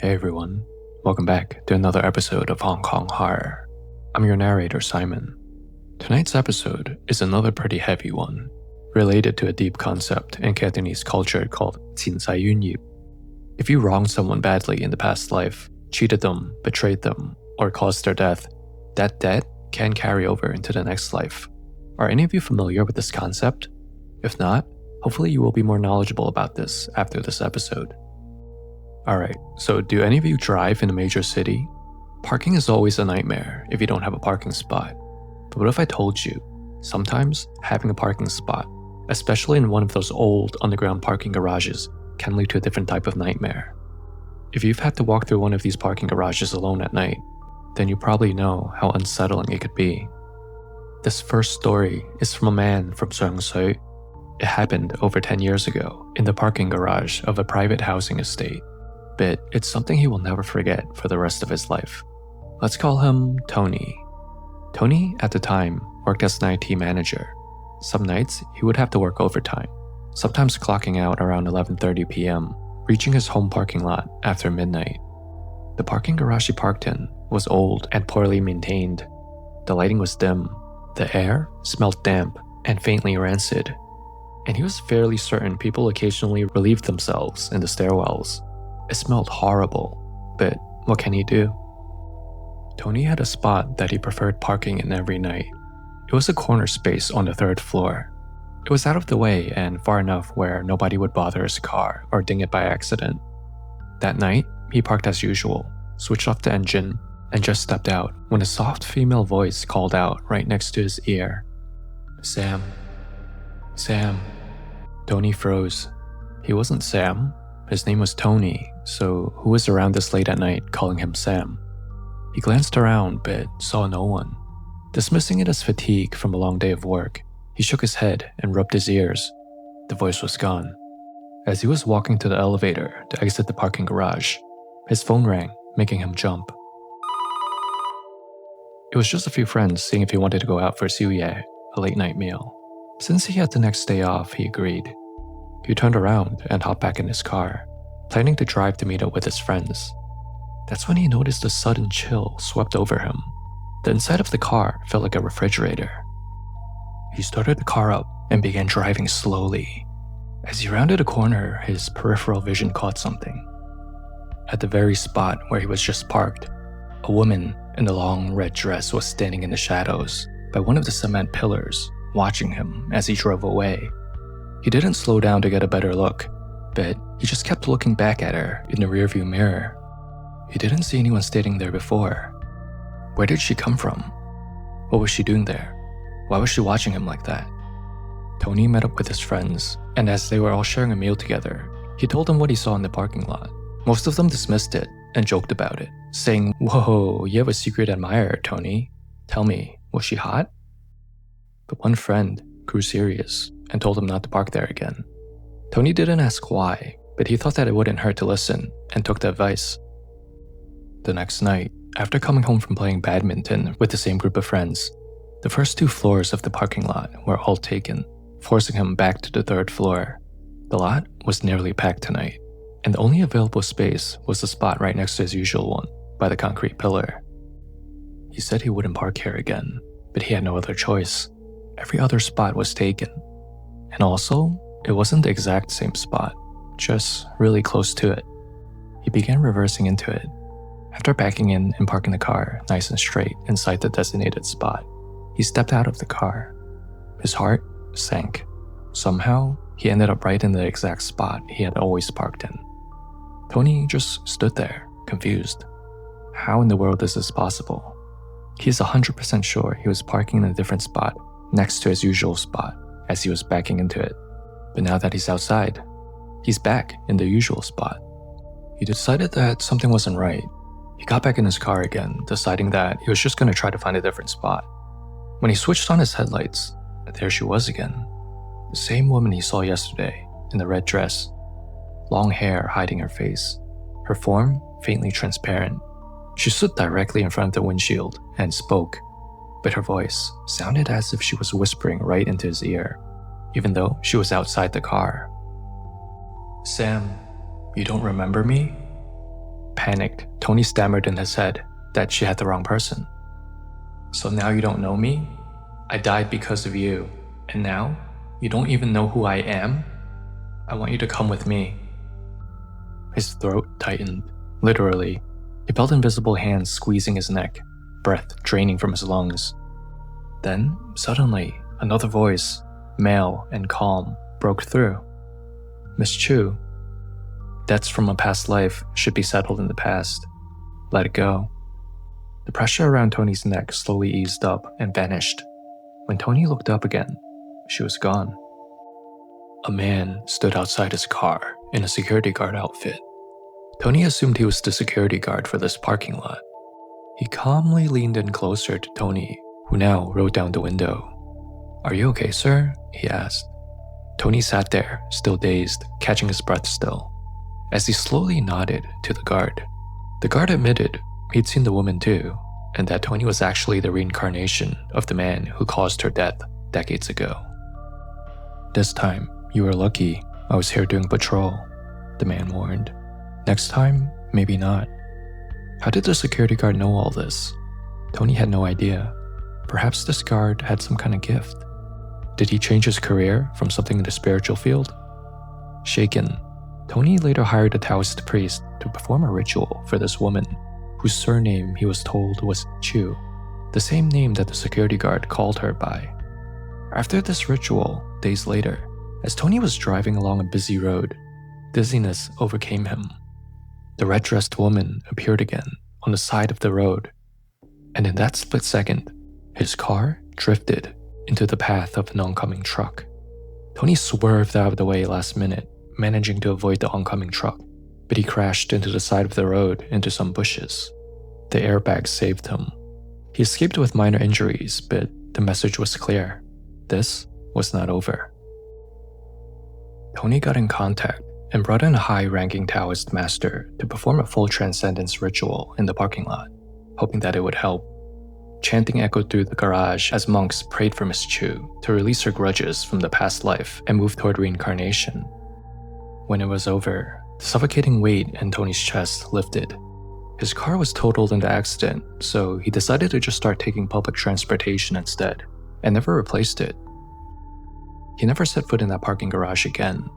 Hey everyone, welcome back to another episode of Hong Kong Horror. I'm your narrator Simon. Tonight's episode is another pretty heavy one, related to a deep concept in Cantonese culture called 前世冤孽. If you wronged someone badly in the past life, cheated them, betrayed them, or caused their death, that debt can carry over into the next life. Are any of you familiar with this concept? If not, hopefully you will be more knowledgeable about this after this episode. Alright, so do any of you drive in a major city? Parking is always a nightmare if you don't have a parking spot. But what if I told you, sometimes having a parking spot, especially in one of those old underground parking garages, can lead to a different type of nightmare. If you've had to walk through one of these parking garages alone at night, then you probably know how unsettling it could be. This first story is from a man from Sheung. It happened over 10 years ago in the parking garage of a private housing estate. But it's something he will never forget for the rest of his life. Let's call him Tony. Tony, at the time, worked as an IT manager. Some nights, he would have to work overtime, sometimes clocking out around 11:30 p.m., reaching his home parking lot after midnight. The parking garage he parked in was old and poorly maintained. The lighting was dim, the air smelled damp and faintly rancid, and he was fairly certain people occasionally relieved themselves in the stairwells. It smelled horrible, but what can he do? Tony had a spot that he preferred parking in every night. It was a corner space on the 3rd floor. It was out of the way and far enough where nobody would bother his car or ding it by accident. That night, he parked as usual, switched off the engine, and just stepped out when a soft female voice called out right next to his ear. Sam. Sam. Tony froze. He wasn't Sam. His name was Tony, so who was around this late at night calling him Sam? He glanced around but saw no one. Dismissing it as fatigue from a long day of work, he shook his head and rubbed his ears. The voice was gone. As he was walking to the elevator to exit the parking garage, his phone rang, making him jump. It was just a few friends seeing if he wanted to go out for Shui, a late-night meal. Since he had the next day off, he agreed. He turned around and hopped back in his car, planning to drive to meet up with his friends. That's when he noticed a sudden chill swept over him. The inside of the car felt like a refrigerator. He started the car up and began driving slowly. As he rounded a corner, his peripheral vision caught something. At the very spot where he was just parked, a woman in a long red dress was standing in the shadows by one of the cement pillars, watching him as he drove away. He didn't slow down to get a better look, but he just kept looking back at her in the rearview mirror. He didn't see anyone standing there before. Where did she come from? What was she doing there? Why was she watching him like that? Tony met up with his friends, and as they were all sharing a meal together, he told them what he saw in the parking lot. Most of them dismissed it and joked about it, saying, "Whoa, you have a secret admirer, Tony. Tell me, was she hot?" But one friend grew serious and told him not to park there again. Tony didn't ask why, but he thought that it wouldn't hurt to listen and took the advice. The next night, after coming home from playing badminton with the same group of friends, the first 2 floors of the parking lot were all taken, forcing him back to the 3rd floor. The lot was nearly packed tonight, and the only available space was the spot right next to his usual one, by the concrete pillar. He said he wouldn't park here again, but he had no other choice. Every other spot was taken. And also, it wasn't the exact same spot, just really close to it. He began reversing into it. After backing in and parking the car nice and straight inside the designated spot, he stepped out of the car. His heart sank. Somehow, he ended up right in the exact spot he had always parked in. Tony just stood there, confused. How in the world is this possible? He's 100% sure he was parking in a different spot next to his usual spot as he was backing into it. But now that he's outside, he's back in the usual spot. He decided that something wasn't right. He got back in his car again, deciding that he was just going to try to find a different spot. When he switched on his headlights, there she was again. The same woman he saw yesterday, in the red dress. Long hair hiding her face, her form faintly transparent. She stood directly in front of the windshield and spoke, but her voice sounded as if she was whispering right into his ear, even though she was outside the car. "Sam, you don't remember me?" panicked, Tony stammered in his head that she had the wrong person. "So now you don't know me? I died because of you, and now you don't even know who I am? I want you to come with me." His throat tightened. Literally, he felt invisible hands squeezing his neck, breath draining from his lungs. Then, suddenly, another voice, male and calm, broke through. "Miss Chiu, debts from a past life should be settled in the past. Let it go." The pressure around Tony's neck slowly eased up and vanished. When Tony looked up again, she was gone. A man stood outside his car in a security guard outfit. Tony assumed he was the security guard for this parking lot. He calmly leaned in closer to Tony, who now rolled down the window. "Are you okay, sir?" he asked. Tony sat there, still dazed, catching his breath still. As he slowly nodded to the guard admitted he'd seen the woman too, and that Tony was actually the reincarnation of the man who caused her death decades ago. "This time, you were lucky I was here doing patrol," the man warned. "Next time, maybe not." How did the security guard know all this? Tony had no idea. Perhaps this guard had some kind of gift. Did he change his career from something in the spiritual field? Shaken, Tony later hired a Taoist priest to perform a ritual for this woman, whose surname he was told was Chiu, the same name that the security guard called her by. After this ritual, days later, as Tony was driving along a busy road, dizziness overcame him. The red-dressed woman appeared again on the side of the road, and in that split second, his car drifted into the path of an oncoming truck. Tony swerved out of the way last minute, managing to avoid the oncoming truck, but he crashed into the side of the road into some bushes. The airbag saved him. He escaped with minor injuries, but the message was clear. This was not over. Tony got in contact and brought in a high-ranking Taoist master to perform a full transcendence ritual in the parking lot, hoping that it would help. Chanting echoed through the garage as monks prayed for Miss Chiu to release her grudges from the past life and move toward reincarnation. When it was over, the suffocating weight in Tony's chest lifted. His car was totaled in the accident, so he decided to just start taking public transportation instead, and never replaced it. He never set foot in that parking garage again.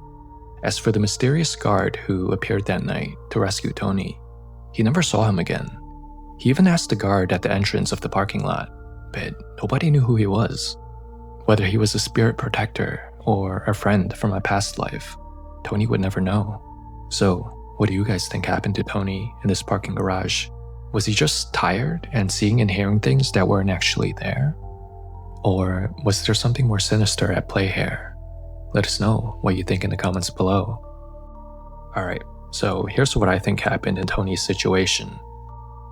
As for the mysterious guard who appeared that night to rescue Tony, he never saw him again. He even asked the guard at the entrance of the parking lot, but nobody knew who he was. Whether he was a spirit protector or a friend from a past life, Tony would never know. So, what do you guys think happened to Tony in this parking garage? Was he just tired and seeing and hearing things that weren't actually there? Or was there something more sinister at play here? Let us know what you think in the comments below. Alright, so here's what I think happened in Tony's situation.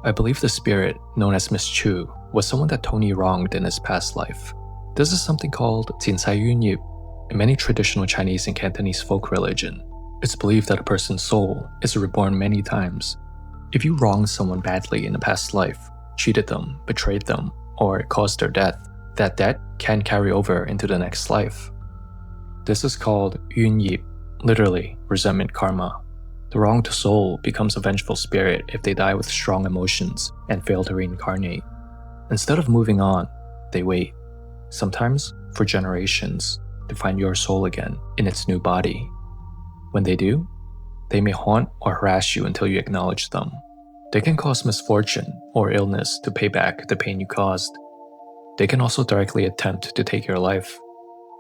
I believe the spirit, known as Miss Chiu, was someone that Tony wronged in his past life. This is something called yunip in many traditional Chinese and Cantonese folk religion. It's believed that a person's soul is reborn many times. If you wronged someone badly in a past life, cheated them, betrayed them, or caused their death, that debt can carry over into the next life. This is called yunip, literally resentment karma. The wronged soul becomes a vengeful spirit if they die with strong emotions and fail to reincarnate. Instead of moving on, they wait, sometimes for generations, to find your soul again in its new body. When they do, they may haunt or harass you until you acknowledge them. They can cause misfortune or illness to pay back the pain you caused. They can also directly attempt to take your life.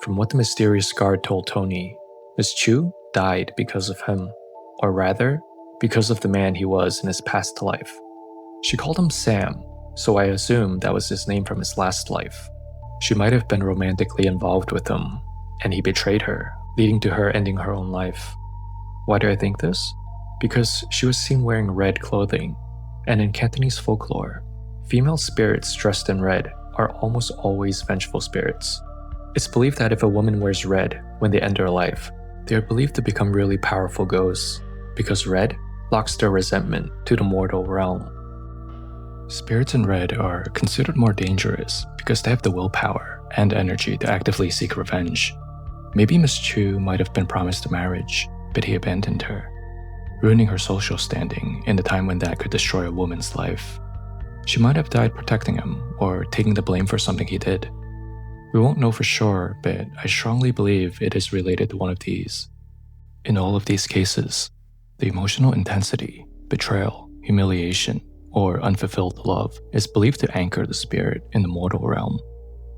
From what the mysterious guard told Tony, Miss Chiu died because of him, or rather, because of the man he was in his past life. She called him Sam, so I assume that was his name from his last life. She might have been romantically involved with him, and he betrayed her, leading to her ending her own life. Why do I think this? Because she was seen wearing red clothing, and in Cantonese folklore, female spirits dressed in red are almost always vengeful spirits. It's believed that if a woman wears red when they end their life, they are believed to become really powerful ghosts, because red locks their resentment to the mortal realm. Spirits in red are considered more dangerous because they have the willpower and energy to actively seek revenge. Maybe Miss Chiu might have been promised a marriage, but he abandoned her. ruining her social standing in the time when that could destroy a woman's life. She might have died protecting him or taking the blame for something he did. We won't know for sure, but I strongly believe it is related to one of these. In all of these cases, the emotional intensity, betrayal, humiliation, or unfulfilled love is believed to anchor the spirit in the mortal realm.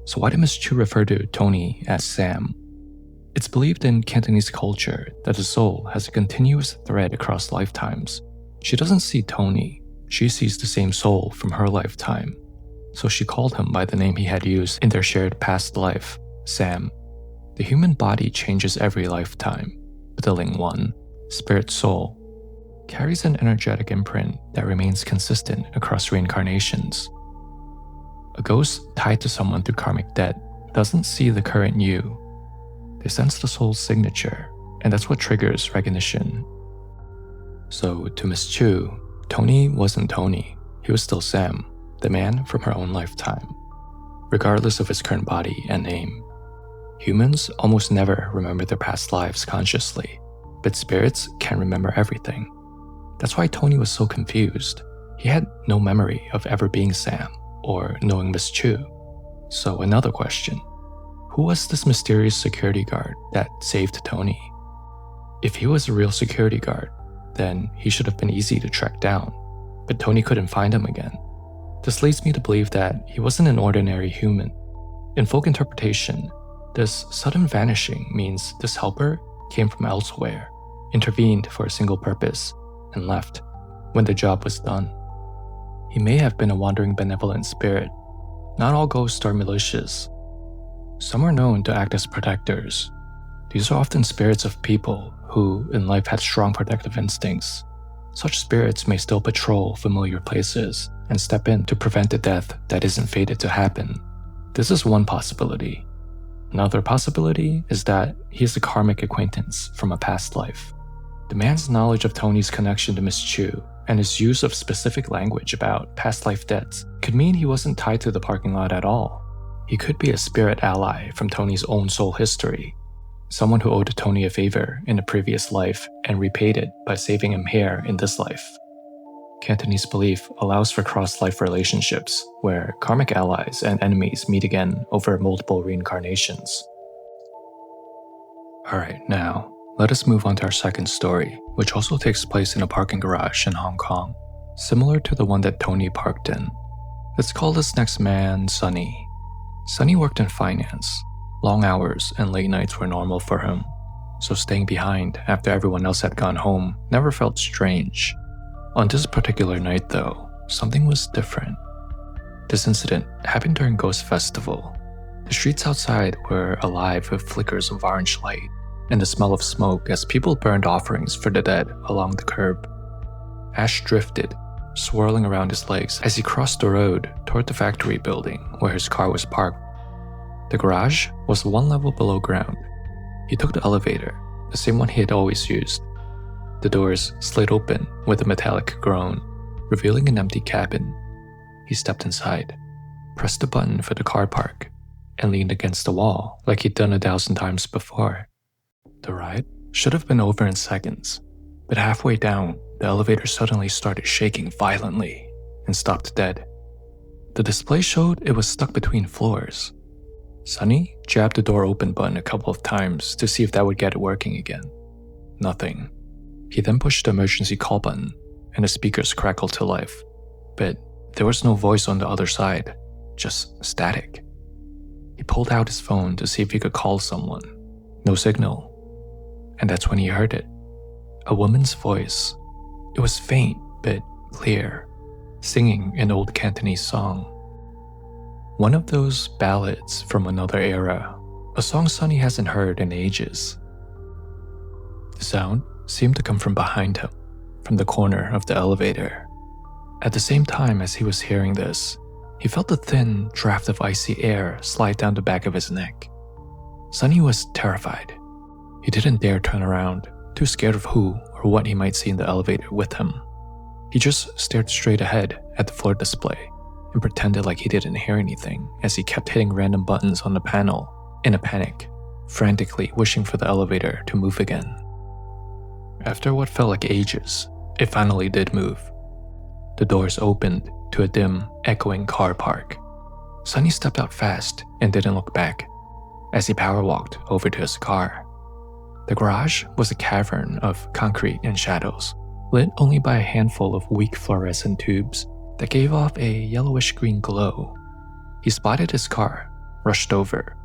So why did Miss Chiu refer to Tony as Sam? It's believed in Cantonese culture that the soul has a continuous thread across lifetimes. She doesn't see Tony, she sees the same soul from her lifetime. So she called him by the name he had used in their shared past life, Sam. The human body changes every lifetime, but the Ling One, spirit soul, carries an energetic imprint that remains consistent across reincarnations. A ghost tied to someone through karmic debt doesn't see the current you. They sense the soul's signature, and that's what triggers recognition. So to Miss Chiu, Tony wasn't Tony, he was still Sam, the man from her own lifetime, regardless of his current body and name. Humans almost never remember their past lives consciously, but spirits can remember everything. That's why Tony was so confused. He had no memory of ever being Sam or knowing Miss Chiu. So another question, who was this mysterious security guard that saved Tony? If he was a real security guard, then he should have been easy to track down, but Tony couldn't find him again. This leads me to believe that he wasn't an ordinary human. In folk interpretation, this sudden vanishing means this helper came from elsewhere, intervened for a single purpose, and left when the job was done. He may have been a wandering benevolent spirit. Not all ghosts are malicious. Some are known to act as protectors. These are often spirits of people who in life had strong protective instincts. Such spirits may still patrol familiar places and step in to prevent a death that isn't fated to happen. This is one possibility. Another possibility is that he is a karmic acquaintance from a past life. The man's knowledge of Tony's connection to Miss Chiu and his use of specific language about past life debts could mean he wasn't tied to the parking lot at all. He could be a spirit ally from Tony's own soul history, someone who owed Tony a favor in a previous life and repaid it by saving him here in this life. Cantonese belief allows for cross-life relationships where karmic allies and enemies meet again over multiple reincarnations. Alright, now, let us move on to our second story, which also takes place in a parking garage in Hong Kong, similar to the one that Tony parked in. Let's call this next man Sonny. Sonny worked in finance. Long hours and late nights were normal for him, so staying behind after everyone else had gone home never felt strange. On this particular night though, something was different. This incident happened during Ghost Festival. The streets outside were alive with flickers of orange light and the smell of smoke as people burned offerings for the dead along the curb. Ash drifted, swirling around his legs as he crossed the road toward the factory building where his car was parked. The garage was one level below ground. He took the elevator, the same one he had always used. The doors slid open with a metallic groan, revealing an empty cabin. He stepped inside, pressed the button for the car park, and leaned against the wall like he'd done 1,000 times before. The ride should have been over in seconds, but halfway down, the elevator suddenly started shaking violently and stopped dead. The display showed it was stuck between floors. Sonny jabbed the door open button a couple of times to see if that would get it working again. Nothing. He then pushed the emergency call button, and the speakers crackled to life. But there was no voice on the other side, just static. He pulled out his phone to see if he could call someone. No signal. And that's when he heard it. A woman's voice. It was faint, but clear, singing an old Cantonese song. One of those ballads from another era, a song Sonny hasn't heard in ages. The sound seemed to come from behind him, from the corner of the elevator. At the same time as he was hearing this, he felt a thin draft of icy air slide down the back of his neck. Sonny was terrified. He didn't dare turn around, too scared of who or what he might see in the elevator with him. He just stared straight ahead at the floor display and pretended like he didn't hear anything as he kept hitting random buttons on the panel in a panic, frantically wishing for the elevator to move again. after what felt like ages, it finally did move. The doors opened to a dim, echoing car park. Sonny stepped out fast and didn't look back as he power walked over to his car. The garage was a cavern of concrete and shadows, lit only by a handful of weak fluorescent tubes that gave off a yellowish-green glow. He spotted his car, rushed over,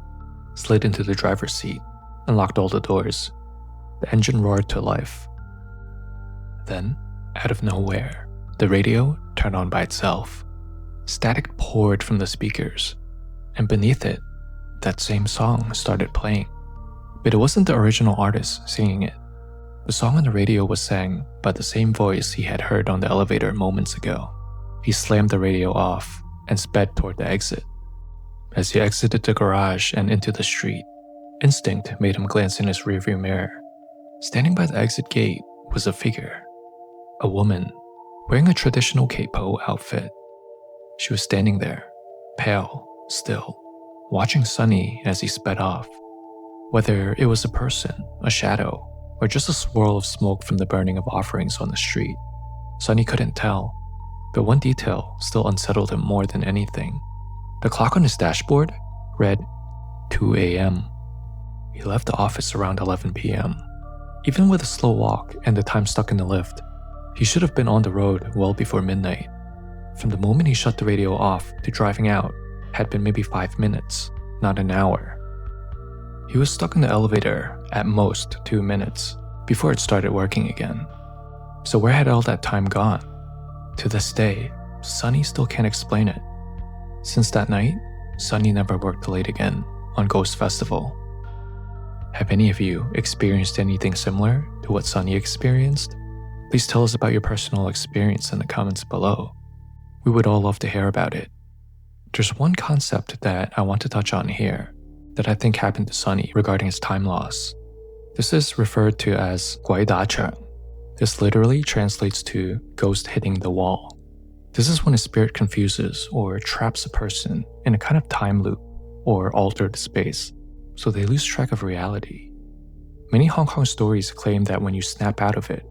slid into the driver's seat, and locked all the doors. The engine roared to life. Then, out of nowhere, the radio turned on by itself. Static poured from the speakers, and beneath it, that same song started playing. But it wasn't the original artist singing it. The song on the radio was sang by the same voice he had heard on the elevator moments ago. He slammed the radio off and sped toward the exit. As he exited the garage and into the street, instinct made him glance in his rearview mirror. Standing by the exit gate was a figure. A woman, wearing a traditional Keipo outfit. She was standing there, pale, still, watching Sonny as he sped off. Whether it was a person, a shadow, or just a swirl of smoke from the burning of offerings on the street, Sonny couldn't tell. But one detail still unsettled him more than anything. The clock on his dashboard read 2 a.m. He left the office around 11 p.m. Even with a slow walk and the time stuck in the lift, he should have been on the road well before midnight. From the moment he shut the radio off to driving out had been maybe 5 minutes, not an hour. He was stuck in the elevator at most 2 minutes before it started working again. So where had all that time gone? To this day, Sonny still can't explain it. Since that night, Sonny never worked late again on Ghost Festival. Have any of you experienced anything similar to what Sonny experienced? Please tell us about your personal experience in the comments below. We would all love to hear about it. There's one concept that I want to touch on here that I think happened to Sonny regarding his time loss. This is referred to as 鬼打墙. This literally translates to ghost hitting the wall. This is when a spirit confuses or traps a person in a kind of time loop or altered space, so they lose track of reality. Many Hong Kong stories claim that when you snap out of it,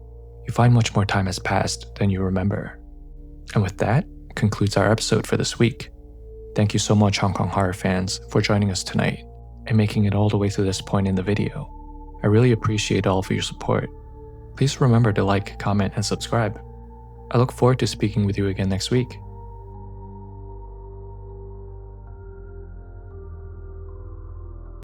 you find much more time has passed than you remember. And with that, concludes our episode for this week. Thank you so much, Hong Kong horror fans, for joining us tonight and making it all the way to this point in the video. I really appreciate all of your support. Please remember to like, comment, and subscribe. I look forward to speaking with you again next week.